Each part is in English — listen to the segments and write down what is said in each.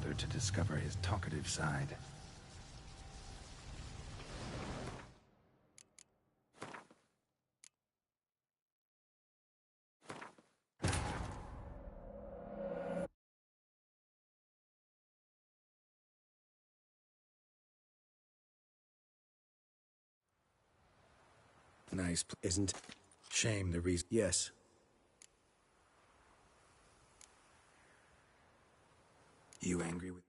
elder to discover his talkative side. Nice, isn't? Shame the reason. Yes. You angry with?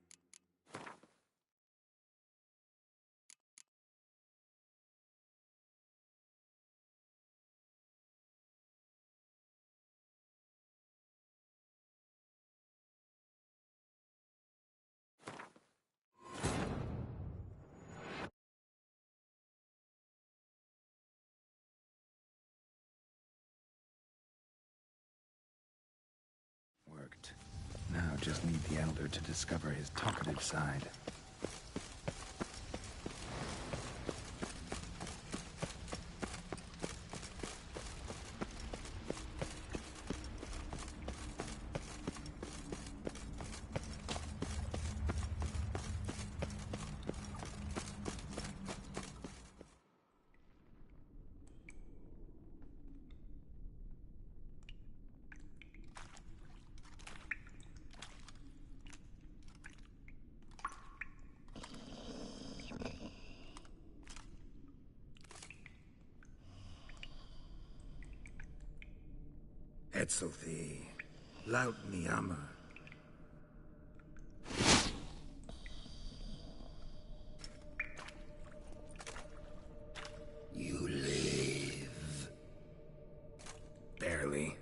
Worked. Now just need the elder to discover his talkative side. Etzelthee, laut mi amma. You live. Barely.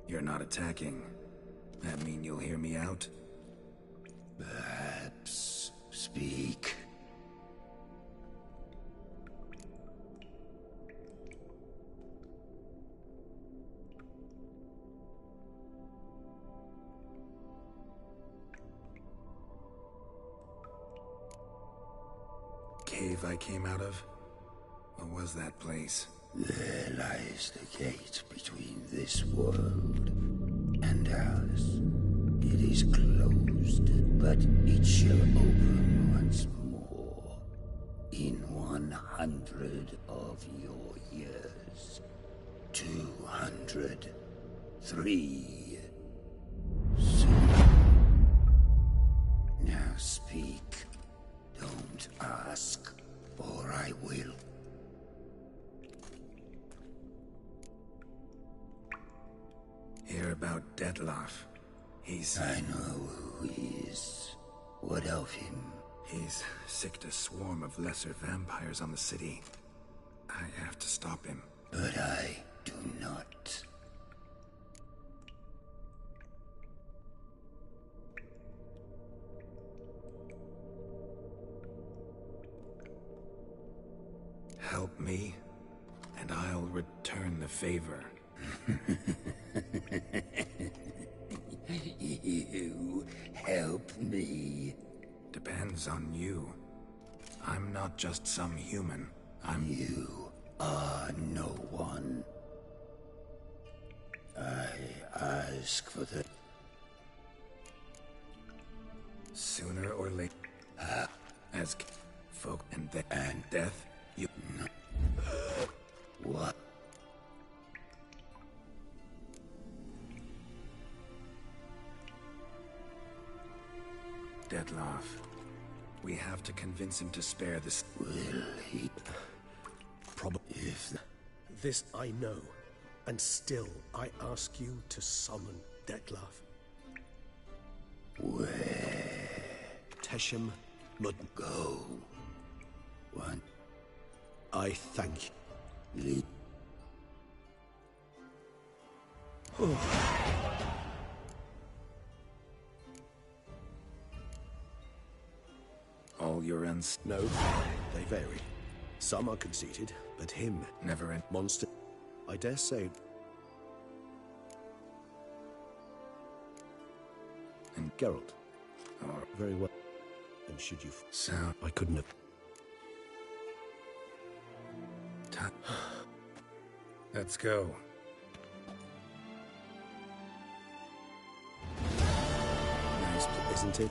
You're not attacking. That mean you'll hear me out? Perhaps. Speak. Cave I came out of? What was that place? There lies the gate between this world and ours. It is closed, but it shall open once more. In 100 of your years. 200. 3. Soon. Now speak. Don't ask, or I will. Hear about Dettlaff. I know who he is. What of him? He's sicked a swarm of lesser vampires on the city. I have to stop him. But I do not. Help me, and I'll return the favor. You help me? Depends on you. I'm not just some human. You are no one. I ask for the... Sooner or later, as folk and death, you... What? Dettlaff. We have to convince him to spare this. Will he? Probably. If this I know, and still I ask you to summon Dettlaff. Where? Teshem Mud. Go. What? I thank you. All your ends? No, they vary. Some are conceited, but him... Never end. Monster... I dare say... And Geralt. Oh. Very well. And should you... Sound... I couldn't have... Let's go. isn't it?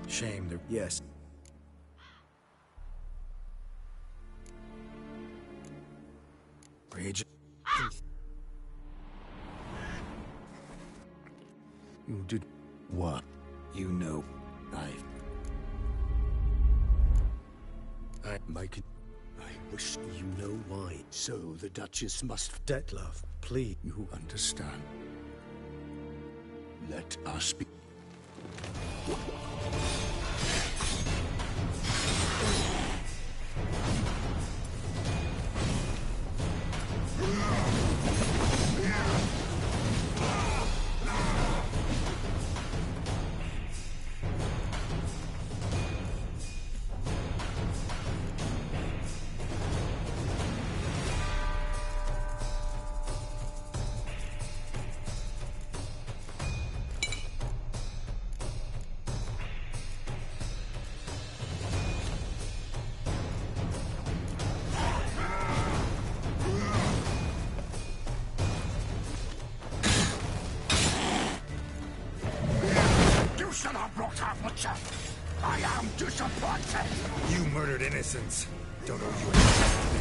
Shame there. Yes. Rage. You did what? You know, I wish you know why. So the Duchess must... Detlef, please. You understand. Let us be. I am disappointed. You murdered innocents. Don't owe you anything.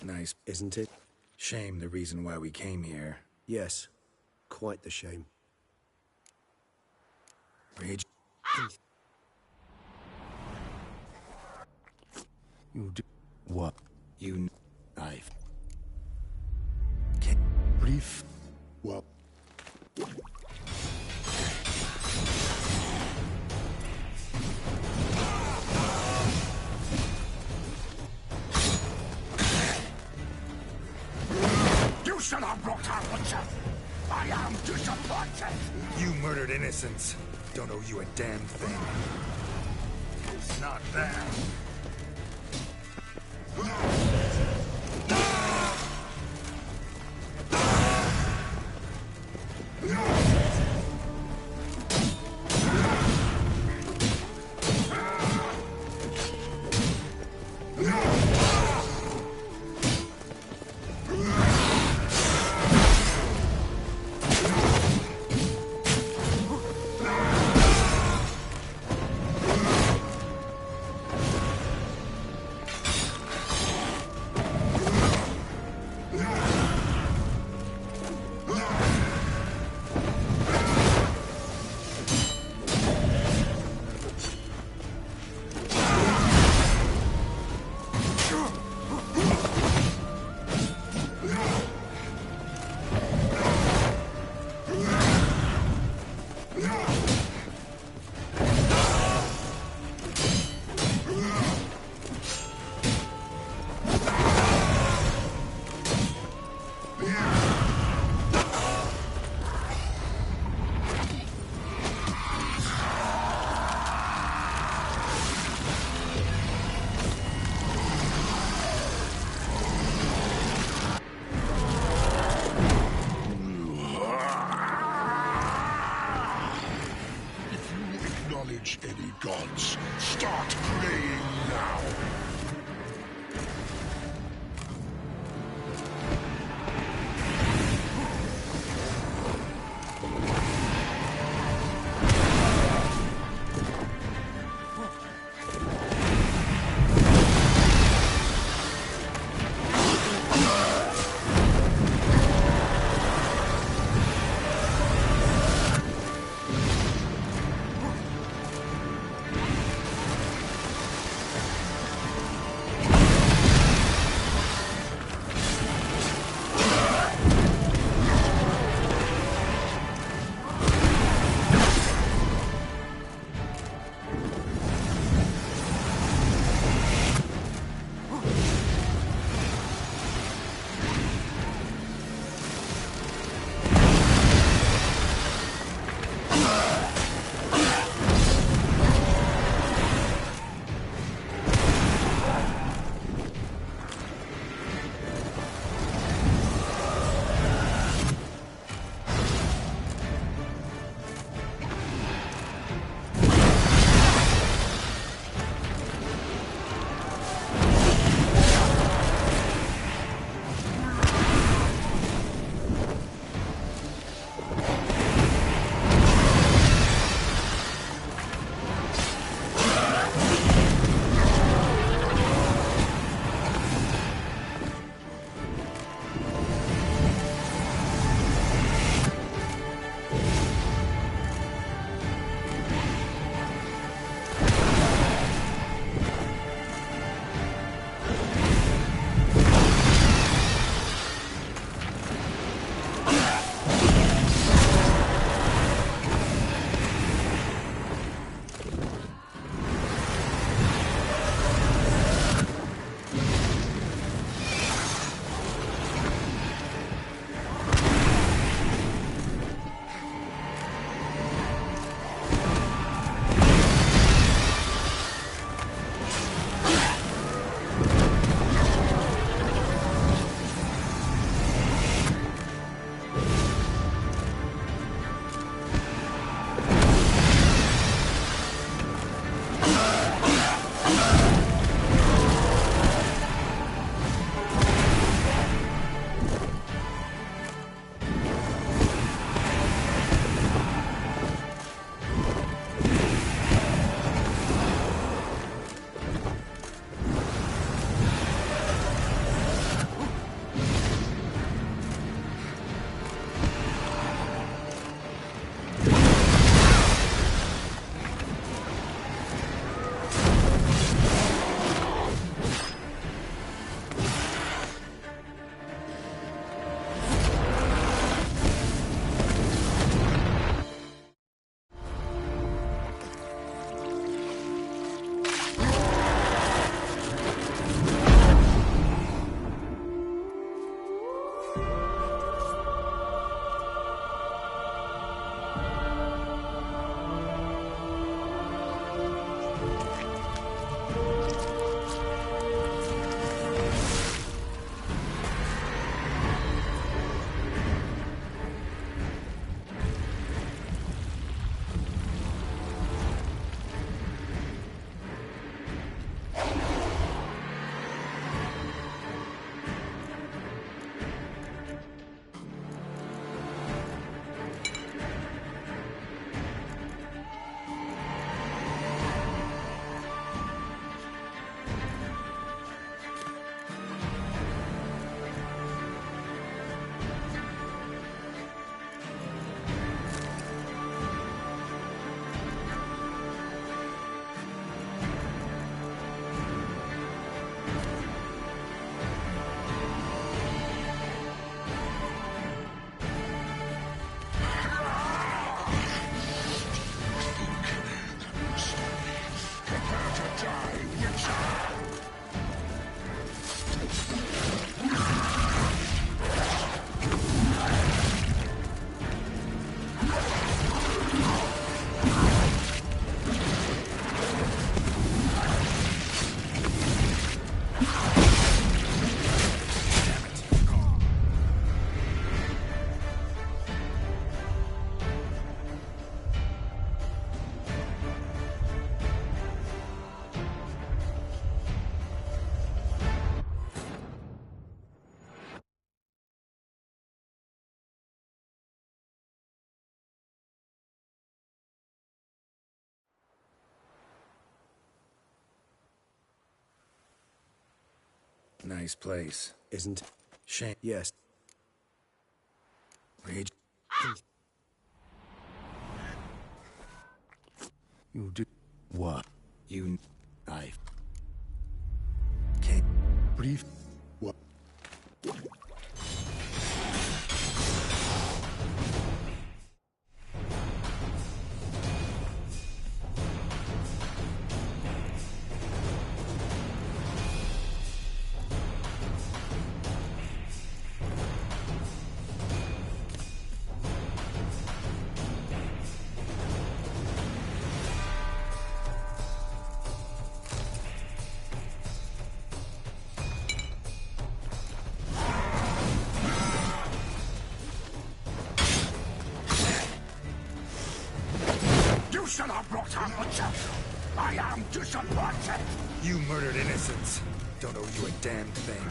Nice, Isn't it? shame the reason why we came here. Yes. Quite the shame. Rage. You do what? You. I've Can't. brief. What? You should have brought our butcher. I am disappointed. You murdered innocents. Don't owe you a damn thing. It's not there. Nice place. Isn't? Shame. Yes. Rage. You do what? You... I can't... brief. What? You should have brought her butcher. I am disappointed. You murdered innocents. Don't owe you a damn thing.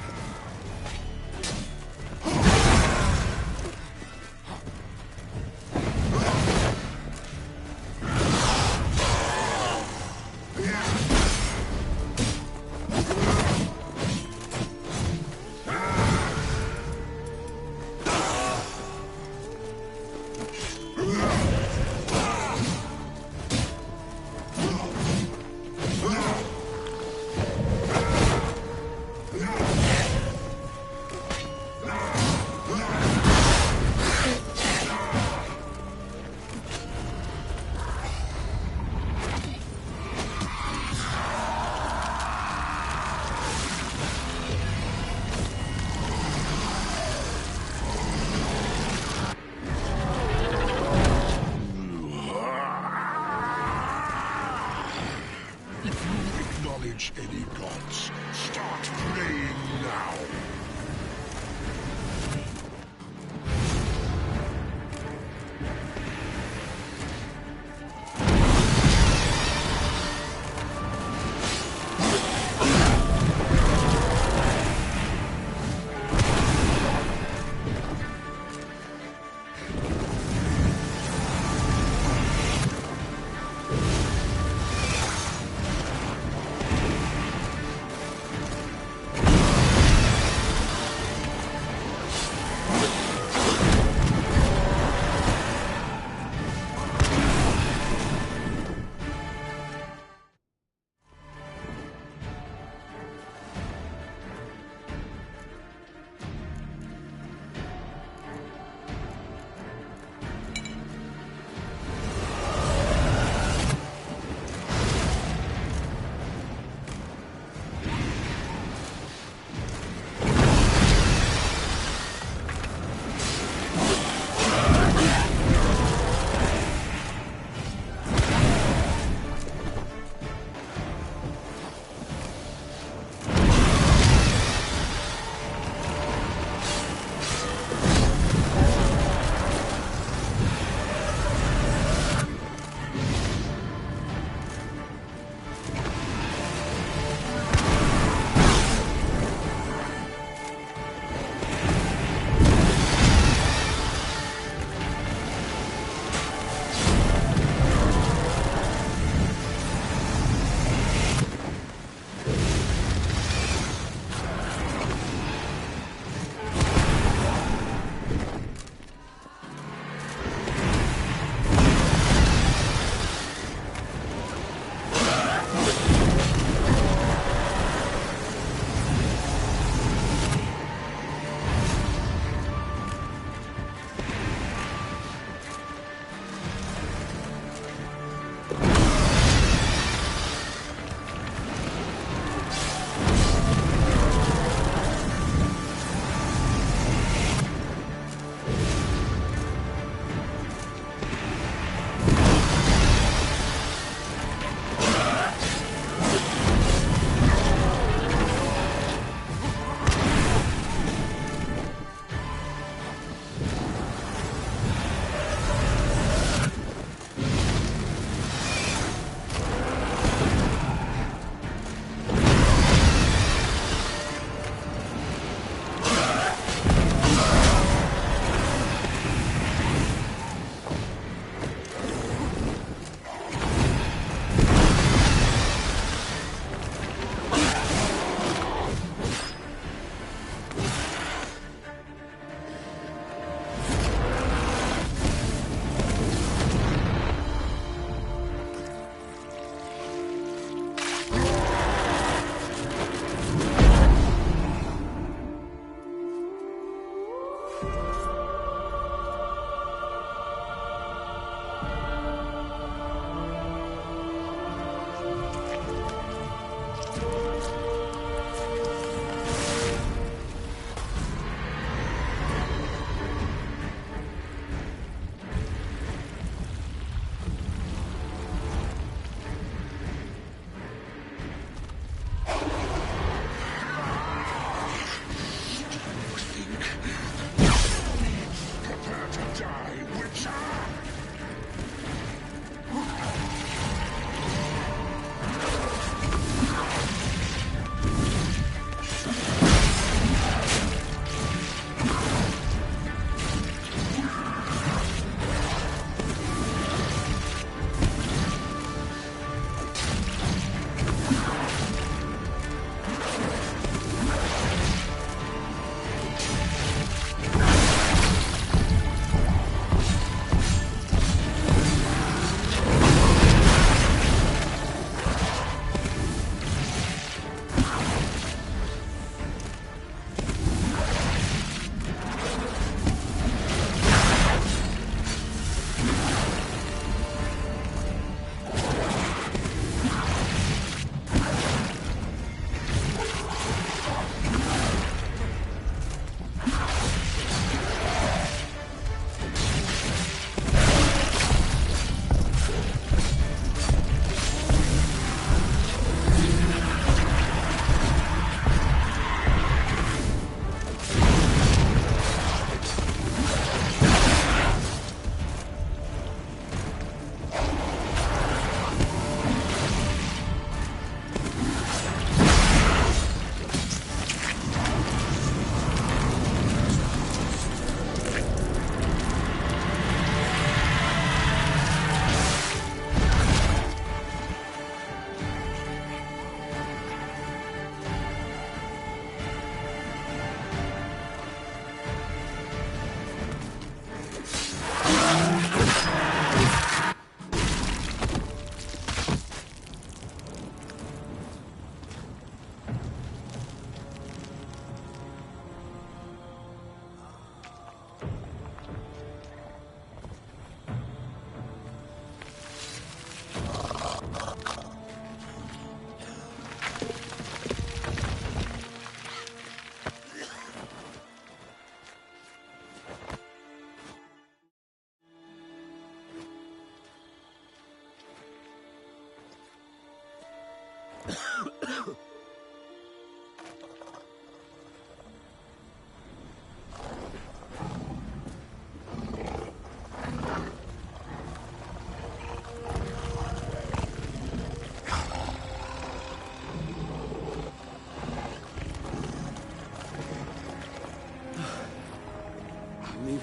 Any gods, start praying now.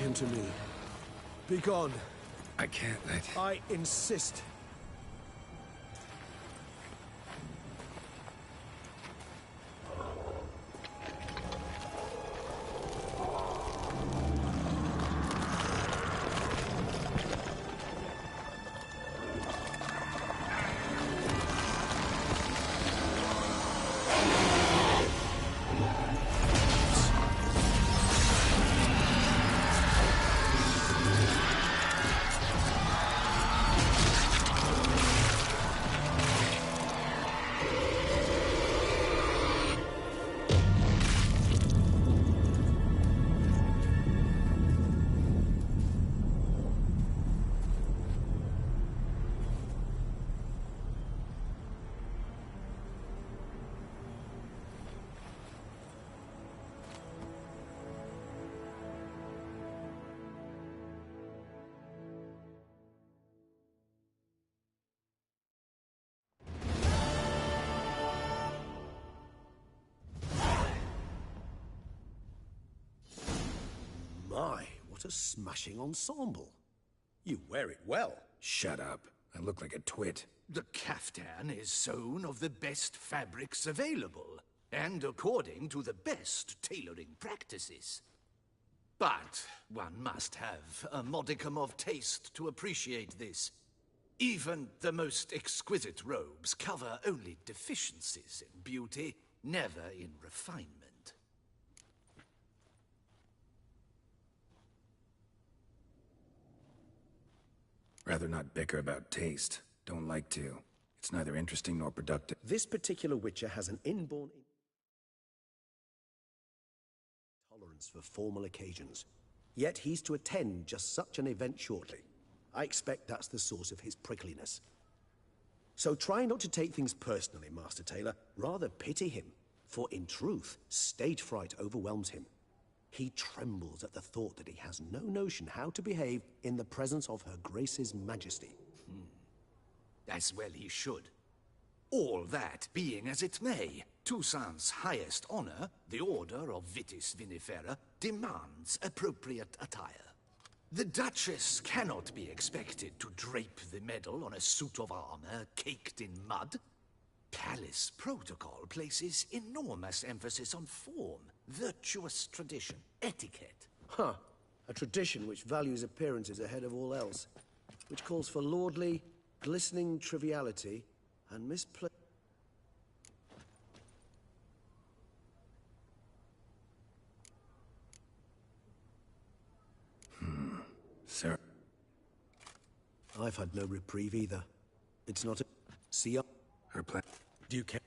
hearken to me. Begone. I can't let... I insist. My, what a smashing ensemble. You wear it well. Shut up. I look like a twit. The caftan is sewn of the best fabrics available, and according to the best tailoring practices. But one must have a modicum of taste to appreciate this. Even the most exquisite robes cover only deficiencies in beauty, never in refinement. Rather not bicker about taste. Don't like to. It's neither interesting nor productive. This particular Witcher has an inborn tolerance for formal occasions. Yet he's to attend just such an event shortly. I expect that's the source of his prickliness. So try not to take things personally, Master Taylor. Rather pity him. For in truth, stage fright overwhelms him. He trembles at the thought that he has no notion how to behave in the presence of Her Grace's Majesty. As well he should. All that being as it may, Toussaint's highest honor, the Order of Vitis Vinifera, demands appropriate attire. The Duchess cannot be expected to drape the medal on a suit of armor caked in mud. Palace protocol places enormous emphasis on form, virtuous tradition, etiquette. Huh. A tradition which values appearances ahead of all else. Which calls for lordly, glistening triviality and misplaced... Sir. I've had no reprieve either. It's not a... See ya. Her plan... Do you care?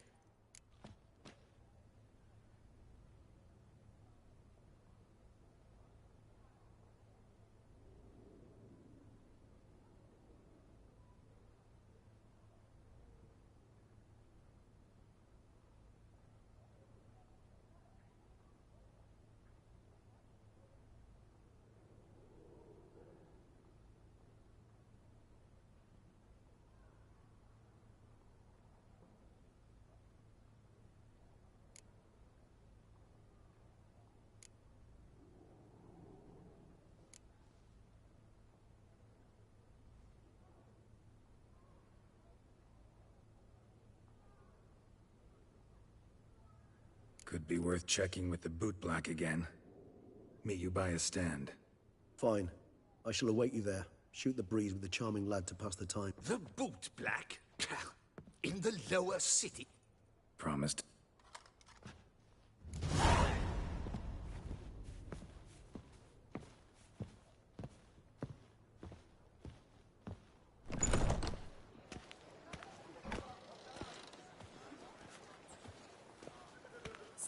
Could be worth checking with the bootblack again. Meet you by a stand. Fine. I shall await you there. Shoot the breeze with the charming lad to pass the time. The bootblack? In the lower city? Promised.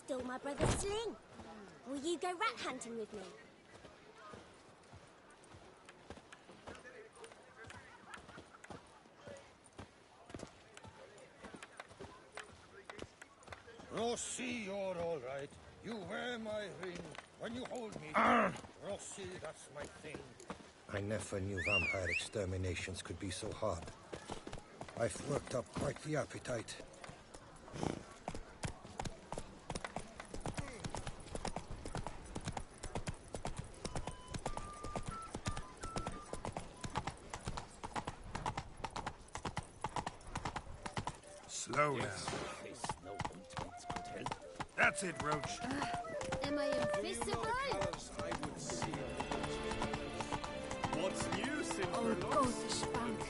Stole my brother's sling. Will you go rat hunting with me? Rossi, you're all right. You wear my ring when you hold me. Rossi, that's my thing. I never knew vampire exterminations could be so hard. I've worked up quite the appetite. Slow now. No ointment could help. That's it, Roach. Am I invisible? What's new, Sin? Oh, go to Spank.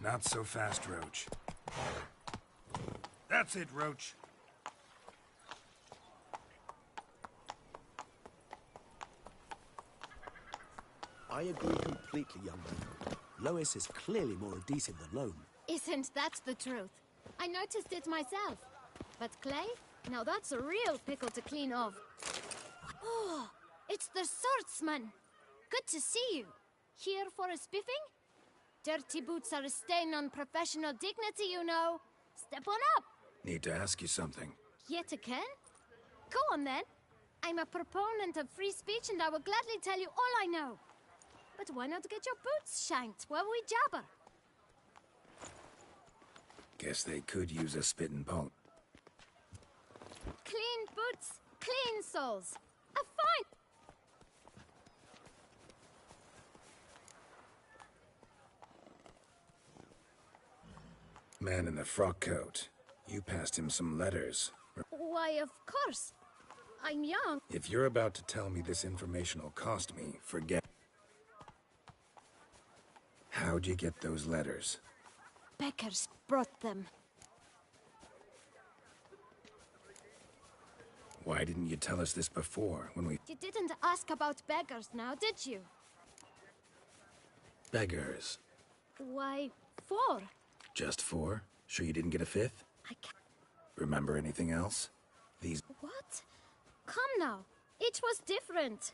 Not so fast, Roach. That's it, Roach. I agree completely, young man. Lois is clearly more adhesive than loam. Isn't that the truth? I noticed it myself. But clay? Now that's a real pickle to clean off. Oh, it's the swordsman. Good to see you. Here for a spiffing? Dirty boots are a stain on professional dignity, you know. Step on up. Need to ask you something. Yet again? Go on then. I'm a proponent of free speech and I will gladly tell you all I know. But why not get your boots shanked while we jabber? Guess they could use a spit and pulp. Clean boots, clean soles. A fine... Man in the frock coat. You passed him some letters. Why, of course. I'm young. If you're about to tell me this information will cost me, forget. How'd you get those letters? Beggars brought them. Why didn't you tell us this before, when we... You didn't ask about beggars now, did you? Beggars. Why, 4. Just 4? Sure you didn't get a 5th? I can't... Remember anything else? These... What? Come now. Each was different.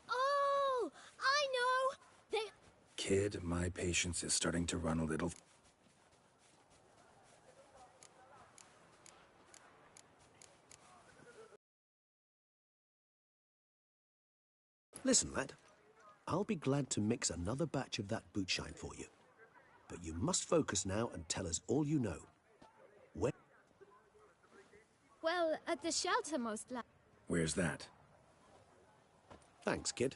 Oh, I know. They... Kid, my patience is starting to run a little... Listen, lad. I'll be glad to mix another batch of that boot shine for you. But you must focus now and tell us all you know. Where... Well, at the shelter most likely. Where's that? Thanks, kid.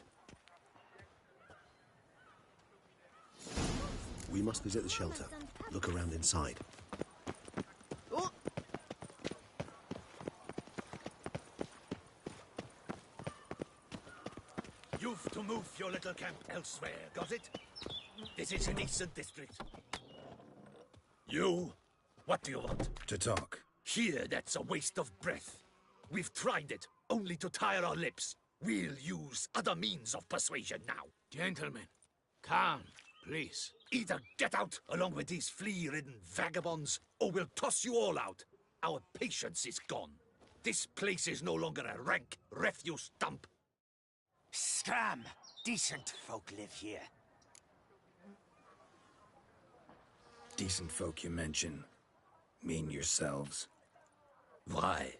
We must visit the shelter. Look around inside. You've to move your little camp elsewhere, got it? This is an Eastern district. You? What do you want? To talk. Here, that's a waste of breath. We've tried it, only to tire our lips. We'll use other means of persuasion now. Gentlemen, calm, please. Either get out along with these flea-ridden vagabonds, or we'll toss you all out. Our patience is gone. This place is no longer a rank refuse dump. Scram! Decent folk live here. Decent folk you mention. Mean yourselves. Why?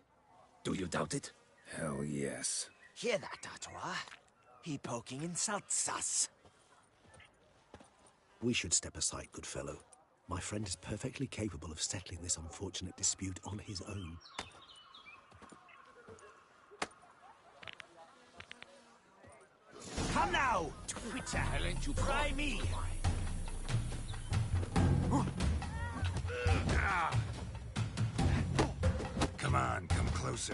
Do you doubt it? Hell yes. Hear that, Artois? He poking insults us. We should step aside, good fellow. My friend is perfectly capable of settling this unfortunate dispute on his own. Come now, Twitter! Try me! Come on, come closer.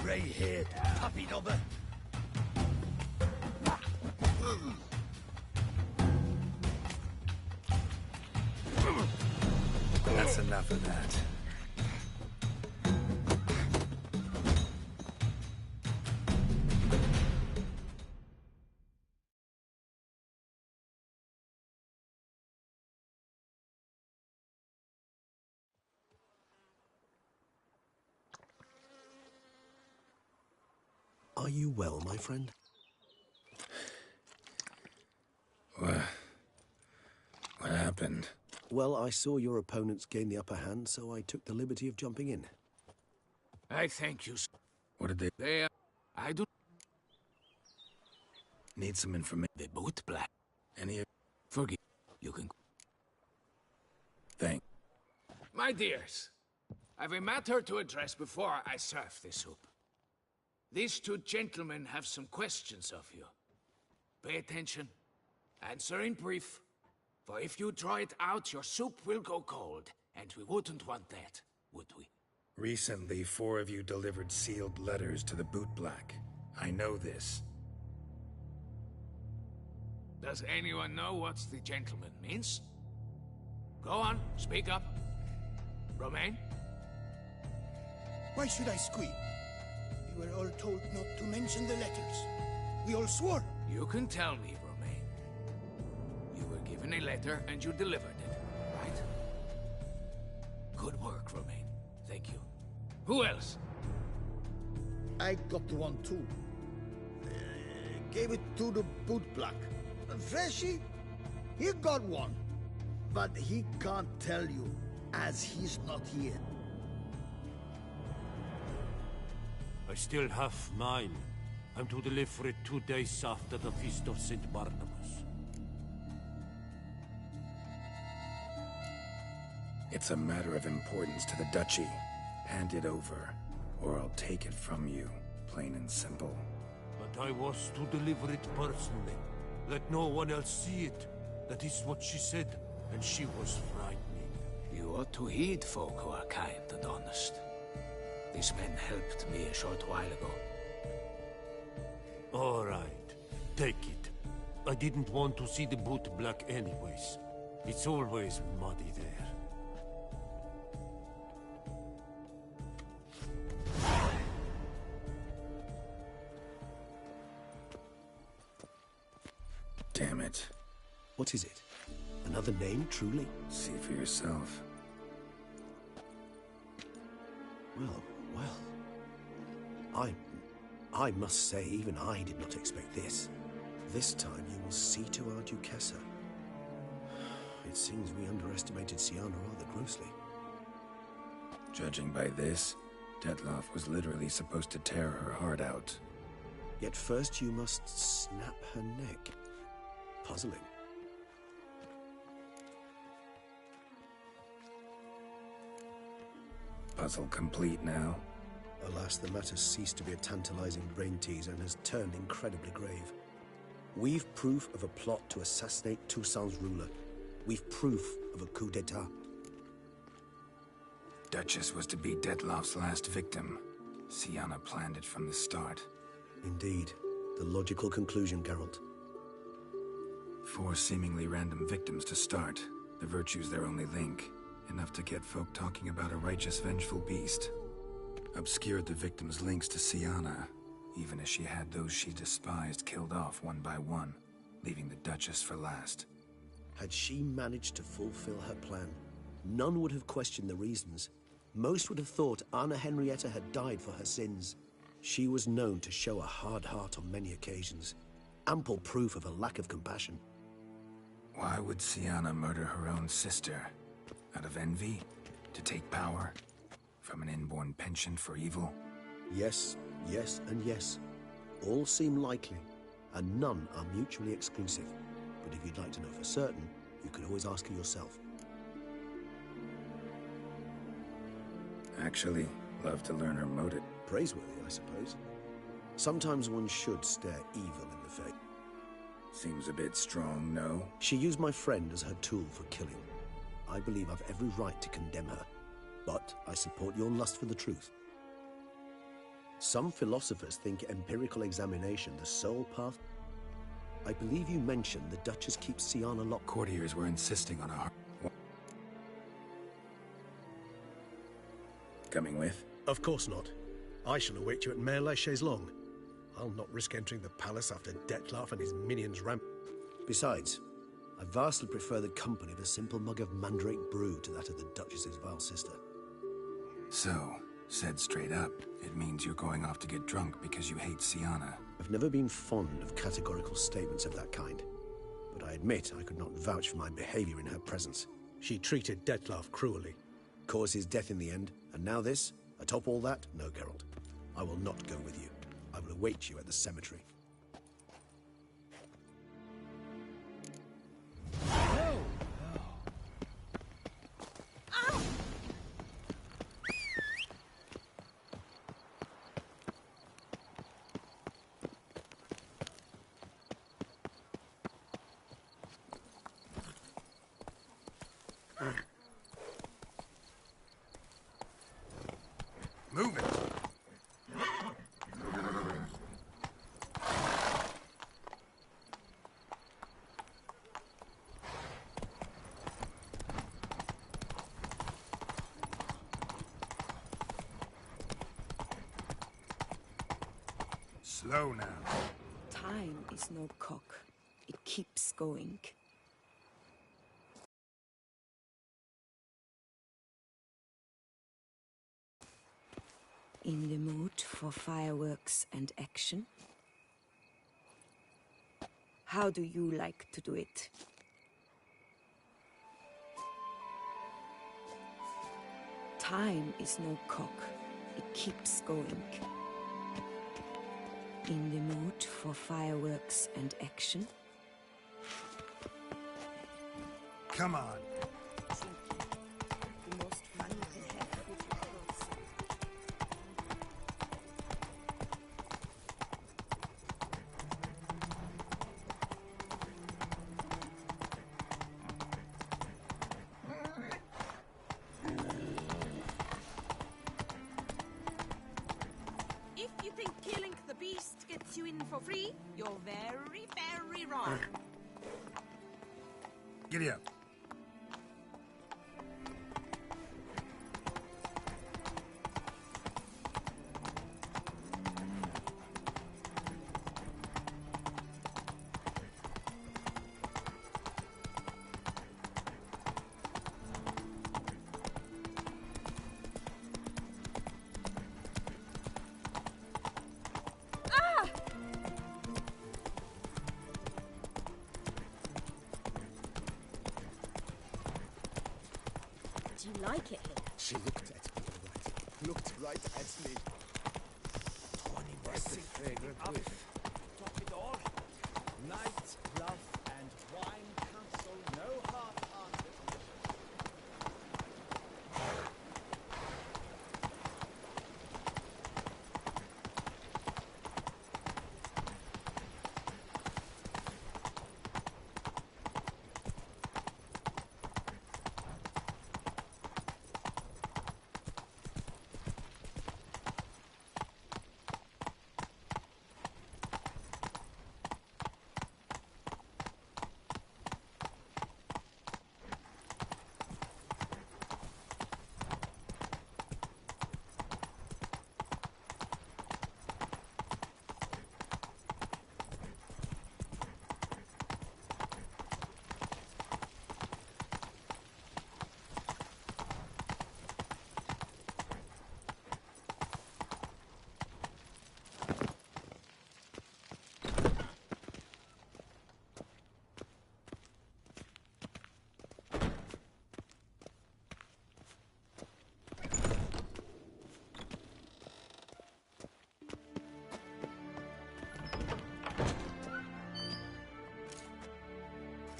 Grey-haired puppy dobber. That's enough of that. Are you well, my friend? What happened? Well, I saw your opponents gain the upper hand, so I took the liberty of jumping in. I thank you. What did they... They I do... Need some information. The boot black. Any of... Forgive. You can... Thank... My dears, I've a matter to address before I serve the soup. These two gentlemen have some questions of you. Pay attention. Answer in brief. For if you draw it out, your soup will go cold. And we wouldn't want that, would we? Recently, 4 of you delivered sealed letters to the bootblack. I know this. Does anyone know what the gentleman means? Go on, speak up. Romain? Why should I squeal? We were all told not to mention the letters. We all swore. You can tell me, Romain. You were given a letter and you delivered it, right? Good work, Romain. Thank you. Who else? I got one too. Gave it to the bootblack. Freshie, he got one. But he can't tell you, as he's not here. I still have mine. I'm to deliver it 2 days after the Feast of St. Barnabas. It's a matter of importance to the Duchy. Hand it over, or I'll take it from you, plain and simple. But I was to deliver it personally. Let no one else see it. That is what she said, and she was frightening. You ought to heed folk who are kind and honest. These men helped me a short while ago. All right, take it. I didn't want to see the bootblack anyways. It's always muddy there. Damn it. What is it? Another name, truly? See for yourself. Well. I must say, even I did not expect this. This time you will see to our Duchessa. It seems we underestimated Siana rather grossly. Judging by this, Detloff was literally supposed to tear her heart out. Yet first you must snap her neck. Puzzling. Puzzle complete now? Alas, the matter ceased to be a tantalizing brain teaser and has turned incredibly grave. We've proof of a plot to assassinate Toussaint's ruler. We've proof of a coup d'etat. Duchess was to be Detloff's last victim. Siana planned it from the start. Indeed. The logical conclusion, Geralt. 4 seemingly random victims to start. The virtue's their only link. Enough to get folk talking about a righteous, vengeful beast. Obscured the victims' links to Siana, even as she had those she despised killed off one by one, leaving the Duchess for last. Had she managed to fulfill her plan, none would have questioned the reasons. Most would have thought Anna Henrietta had died for her sins. She was known to show a hard heart on many occasions. Ample proof of a lack of compassion. Why would Siana murder her own sister? Out of envy? To take power? From an inborn penchant for evil? Yes, yes, and yes. All seem likely, and none are mutually exclusive. But if you'd like to know for certain, you could always ask her yourself. Actually, love to learn her motive. Praiseworthy, I suppose. Sometimes one should stare evil in the face. Seems a bit strong, no? She used my friend as her tool for killing. I believe I've every right to condemn her, but I support your lust for the truth. Some philosophers think empirical examination the sole path. I believe you mentioned the Duchess keeps Siana locked. Courtiers were insisting on a Coming with? Of course not. I shall await you at Mare la Chaise-Longue. I'll not risk entering the palace after Detloff and his minions Besides, I vastly prefer the company of a simple mug of mandrake brew to that of the Duchess's vile sister. So, Said straight up, it means you're going off to get drunk because you hate Siana. I've never been fond of categorical statements of that kind, but I admit I could not vouch for my behavior in her presence. She treated Dettlaff cruelly. Caused his death in the end, and now this? Atop all that? No, Geralt. I will not go with you. I will await you at the cemetery. Move it! Slow now. Time is no cock. It keeps going. In the mood for fireworks and action? How do you like to do it? Time is no cock. It keeps going. In the mood for fireworks and action? Come on. The most fun you can have with your clothes. If you think killing the beast gets you in for free, you're very, very wrong. Giddy up. Do you like it here? She looked at me, all right. Looked right at me. Top it all. Night, love, and wine counsel no half-hearted.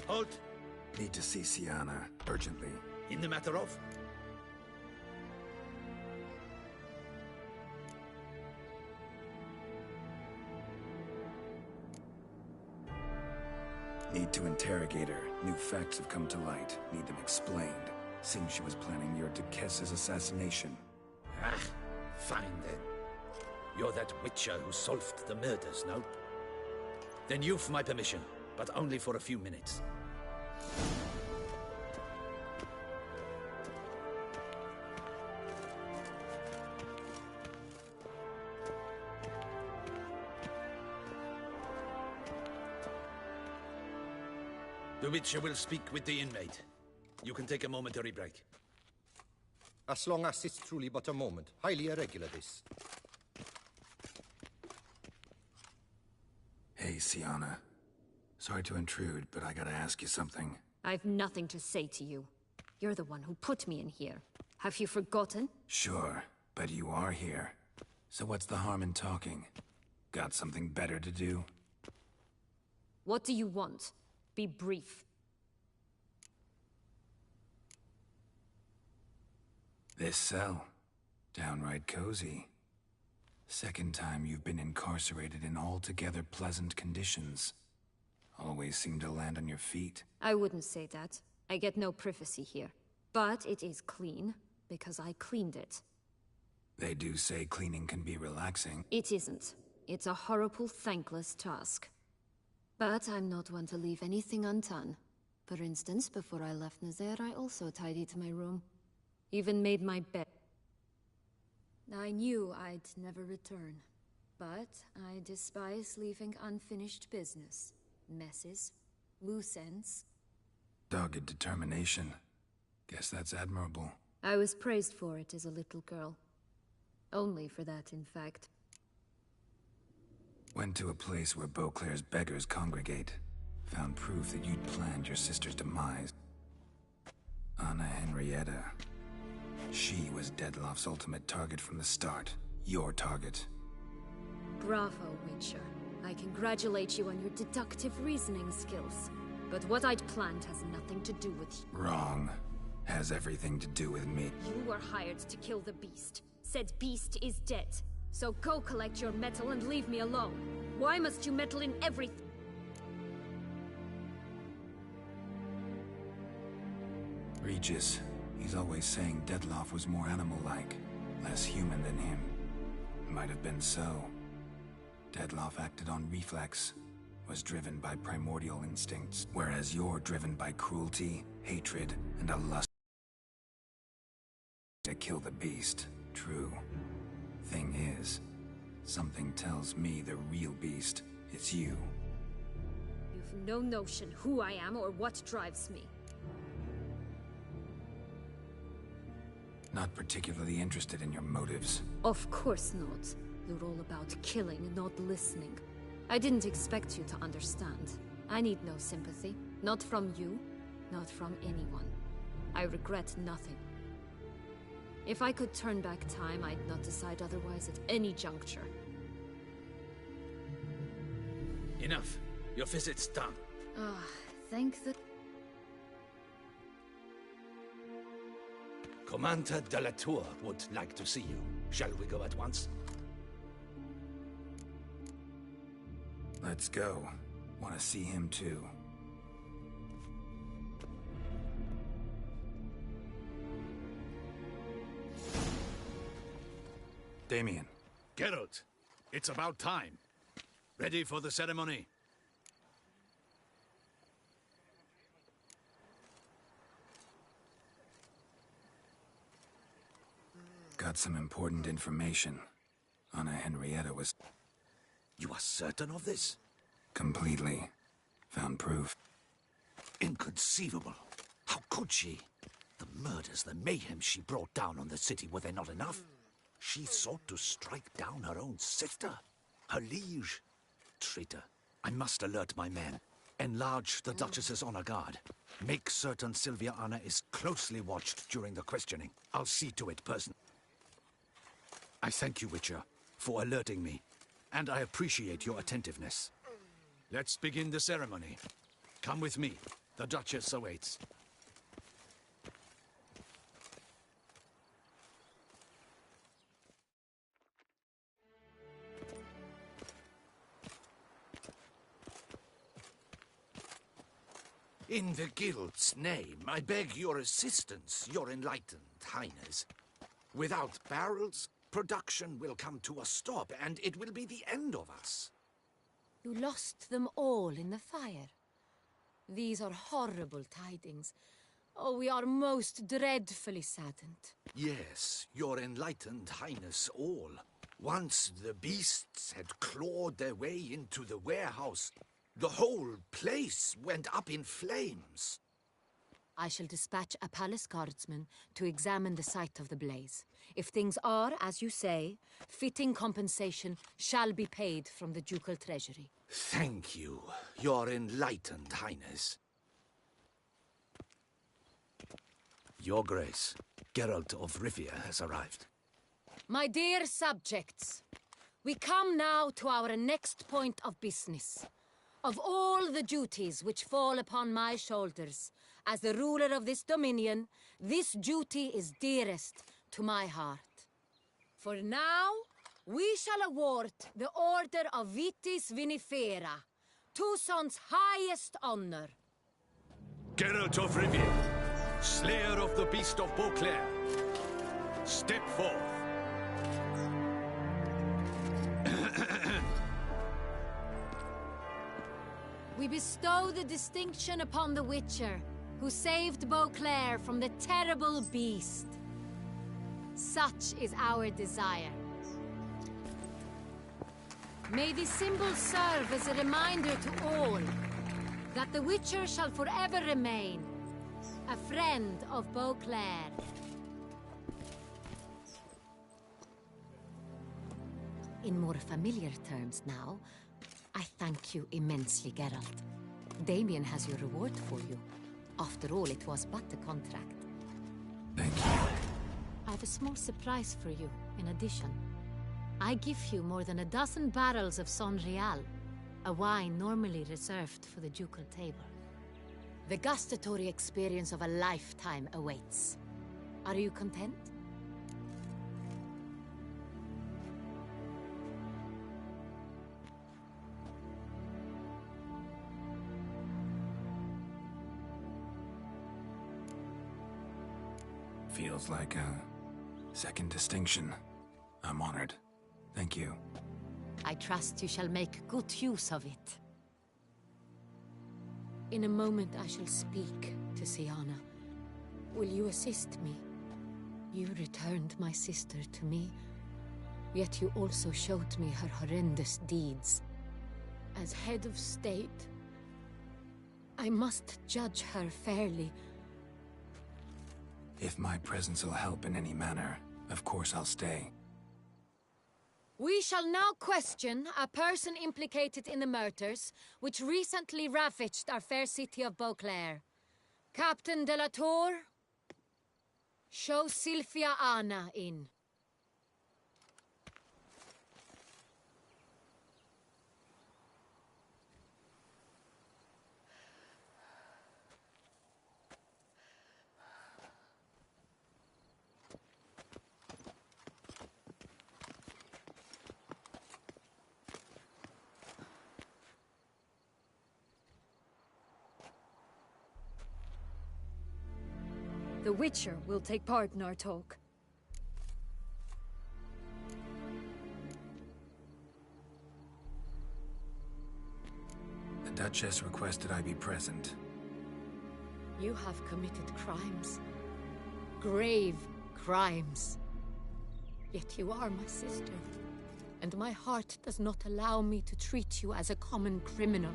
Halt! Need to see Siana, urgently. In the matter of? Need to interrogate her. New facts have come to light. Need them explained. Seems she was planning your Duquesse's assassination. Ah, fine then. You're that witcher who solved the murders, no? Then you've my permission, but only for a few minutes. The Witcher will speak with the inmate. You can take a momentary break. As long as it's truly but a moment. Highly irregular, this. Hey, Sienna. Sorry to intrude, but I gotta ask you something. I've nothing to say to you. You're the one who put me in here. Have you forgotten? Sure, but you are here. So what's the harm in talking? Got something better to do? What do you want? Be brief. This cell. Downright cozy. Second time you've been incarcerated in altogether pleasant conditions. Always seem to land on your feet. I wouldn't say that. I get no privacy here. But it is clean, because I cleaned it. They do say cleaning can be relaxing. It isn't. It's a horrible, thankless task. But I'm not one to leave anything undone. For instance, before I left Nazaire, I also tidied my room. Even made my bed. I knew I'd never return. But I despise leaving unfinished business. Messes. Loose ends. Dogged determination. Guess that's admirable. I was praised for it as a little girl. Only for that, in fact. Went to a place where Beauclair's beggars congregate. Found proof that you'd planned your sister's demise. Anna Henrietta. She was Dettlaff's ultimate target from the start. Your target. Bravo, Witcher. I congratulate you on your deductive reasoning skills. But what I'd planned has nothing to do with you. Wrong. Has everything to do with me. You were hired to kill the beast. Said beast is dead. So go collect your metal and leave me alone. Why must you meddle in everything? Regis. He's always saying Dettlaff was more animal-like. Less human than him. Might have been so. Dettlaff acted on reflex. Was driven by primordial instincts. Whereas you're driven by cruelty, hatred, and a lust to kill the beast. True. Thing is, something tells me the real beast is you. You've no notion who I am or what drives me. Not particularly interested in your motives. Of course not. You're all about killing, not listening. I didn't expect you to understand. I need no sympathy. Not from you, not from anyone. I regret nothing. If I could turn back time, I'd not decide otherwise at any juncture. Enough. Your visit's done. Ah, thank the... Commander de la Tour would like to see you. Shall we go at once? Let's go. Want to see him too. Damien. Geralt, it's about time. Ready for the ceremony? Got some important information. Anna Henrietta was... You are certain of this? Completely. Found proof. Inconceivable. How could she? The murders, the mayhem she brought down on the city, were they not enough? She sought to strike down her own sister, her liege. Traitor. I must alert my men. Enlarge the Duchess's honor guard. Make certain Sylvia Anna is closely watched during the questioning. I'll see to it personally. I thank you, Witcher, for alerting me, and I appreciate your attentiveness. Let's begin the ceremony. Come with me. The Duchess awaits. In the Guild's name, I beg your assistance, your enlightened highness. Without barrels, production will come to a stop, and it will be the end of us. You lost them all in the fire. These are horrible tidings. Oh, we are most dreadfully saddened. Yes, your enlightened highness all. Once the beasts had clawed their way into the warehouse, the whole place went up in flames. I shall dispatch a palace guardsman to examine the site of the blaze. If things are, as you say, fitting compensation shall be paid from the ducal treasury. Thank you, Your Enlightened Highness. Your Grace, Geralt of Rivia has arrived. My dear subjects, we come now to our next point of business. Of all the duties which fall upon my shoulders, as the ruler of this dominion, this duty is dearest to my heart. For now, we shall award the Order of Vitis Vinifera, Toussaint's highest honor. Geralt of Rivia, Slayer of the Beast of Beauclair, step forth. We bestow the distinction upon the Witcher, who saved Beauclair from the terrible beast. Such is our desire. May this symbol serve as a reminder to all that the Witcher shall forever remain a friend of Beauclair. In more familiar terms now, I thank you immensely, Geralt. Damien has your reward for you. After all, it was but a contract. Thank you. I have a small surprise for you, in addition. I give you more than 12 barrels of Son Real, a wine normally reserved for the ducal table. The gustatory experience of a lifetime awaits. Are you content? Feels like a second distinction. I'm honored. Thank you. I trust you shall make good use of it. In a moment I shall speak to Syanna. Will you assist me? You returned my sister to me, yet you also showed me her horrendous deeds. As head of state, I must judge her fairly. If my presence will help in any manner, of course I'll stay. We shall now question a person implicated in the murders which recently ravaged our fair city of Beauclair. Captain de la Tour, show Sylvia Anna in. The Witcher will take part in our talk. The Duchess requested I be present. You have committed crimes. Grave crimes. Yet you are my sister. And my heart does not allow me to treat you as a common criminal.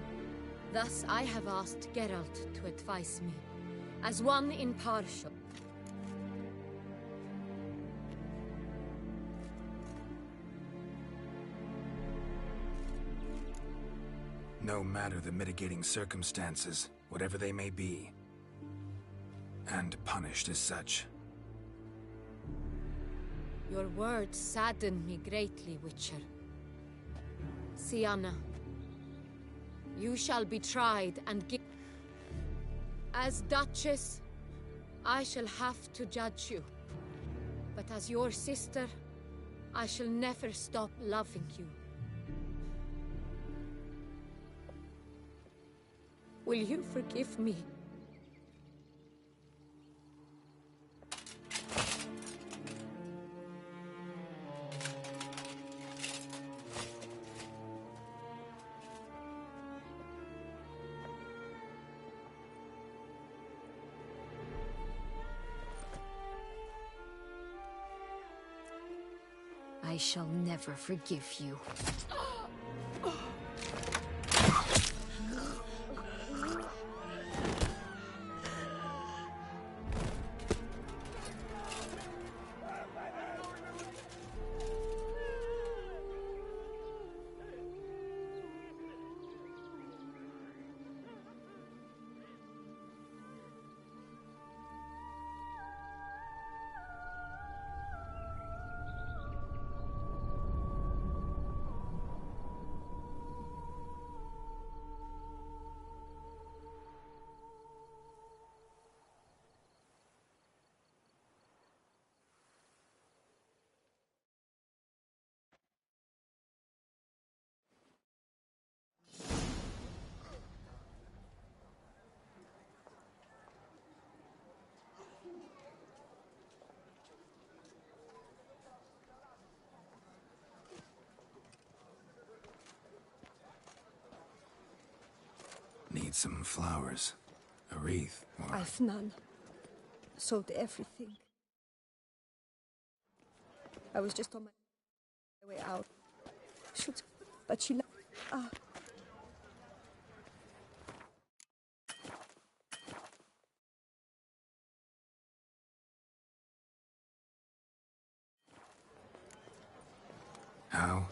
Thus I have asked Geralt to advise me, as one impartial. No matter the mitigating circumstances, whatever they may be. And punished as such. Your words sadden me greatly, Witcher. Syanna, you shall be tried and give. As Duchess, I shall have to judge you. But as your sister, I shall never stop loving you. Will you forgive me? I shall never forgive you. Some flowers. A wreath, or... I've none. Sold everything. I was just on my way out. Should... But she... Ah. How?